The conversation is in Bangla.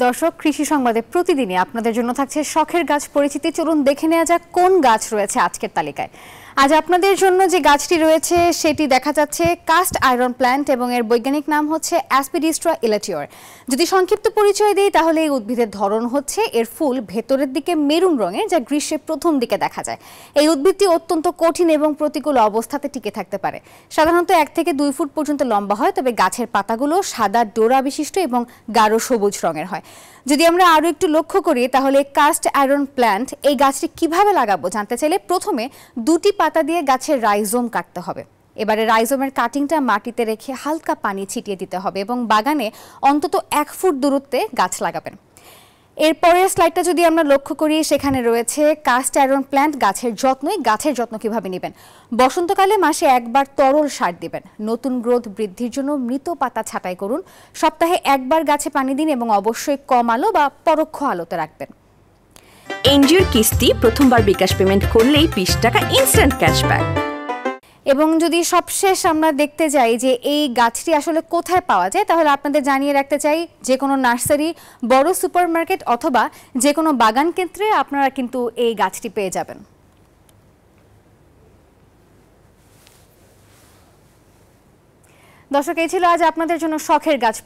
দর্শক, কৃষি সংবাদে প্রতিদিনই আপনাদের জন্য থাকছে শখের গাছ পরিচিতি। চলুন দেখে নেওয়া যাক কোন গাছ রয়েছে আজকের তালিকায়। আজ আপনাদের জন্য যে গাছটি রয়েছে সেটি দেখা যাচ্ছে কাস্ট আয়রন প্ল্যান্ট এবং এর বৈজ্ঞানিক নাম হচ্ছে অ্যাসপিডিস্ট্রা ইলেটিওর। যদি সংক্ষিপ্ত পরিচয় দিই তাহলে এই উদ্ভিদের ধরন হচ্ছে এর ফুল ভেতরের দিকে মেরুন রঙের, যা গ্রীষ্মের প্রথম দিকে দেখা যায়। এই উদ্ভিদটি অত্যন্ত কঠিন এবং প্রতিকূল অবস্থাতে টিকে থাকতে পারে। সাধারণত 1 থেকে 2 ফুট পর্যন্ত লম্বা হয়, তবে গাছের পাতাগুলো সাদা ডোরা বিশিষ্ট এবং গাঢ় সবুজ রঙের হয়। যদি আমরা আরো একটু লক্ষ্য করি তাহলে কাস্ট আয়রন প্ল্যান্ট এই গাছটি কিভাবে লাগাবো জানতে চাইলে প্রথমে 2টি পাতা দিয়ে গাছের রাইজোম কাটতে হবে। এবারে রাইজোমের কাটিংটা মাটিতে রেখে হালকা পানি ছিটিয়ে দিতে হবে এবং বাগানে অন্তত 1 ফুট দূরত্বে গাছ লাগাবেন। এরপরের স্লাইডটা যদি আমরা লক্ষ্য করি, সেখানে রয়েছে কাস্ট আয়রন প্ল্যান্ট গাছের যত্ন কিভাবে নেবেন। বসন্তকালে মাসে একবার তরল সার দিবেন। নতুন গ্রোথ বৃদ্ধির জন্য মৃত পাতা ছাঁটাই করুন। সপ্তাহে একবার গাছে পানি দিন এবং অবশ্যই কম আলো বা পরোক্ষ আলোতে রাখবেন। এনজিওর কিস্তি প্রথমবার বিকাশ পেমেন্ট করলেই 20 টাকা ইনস্ট্যান্ট ক্যাশব্যাক। এবং যদি সবশেষ আমরা দেখতে যাই যে এই গাছটি আসলে কোথায় পাওয়া যায়, তাহলে আপনাদের জানিয়ে রাখতে চাই যে কোনো নার্সারি, বড় সুপারমার্কেট অথবা যে কোনো বাগান কেন্দ্রে আপনারা কিন্তু এই গাছটি পেয়ে যাবেন। দর্শক, এই ছিল আজ আপনাদের জন্য শখের গাছ।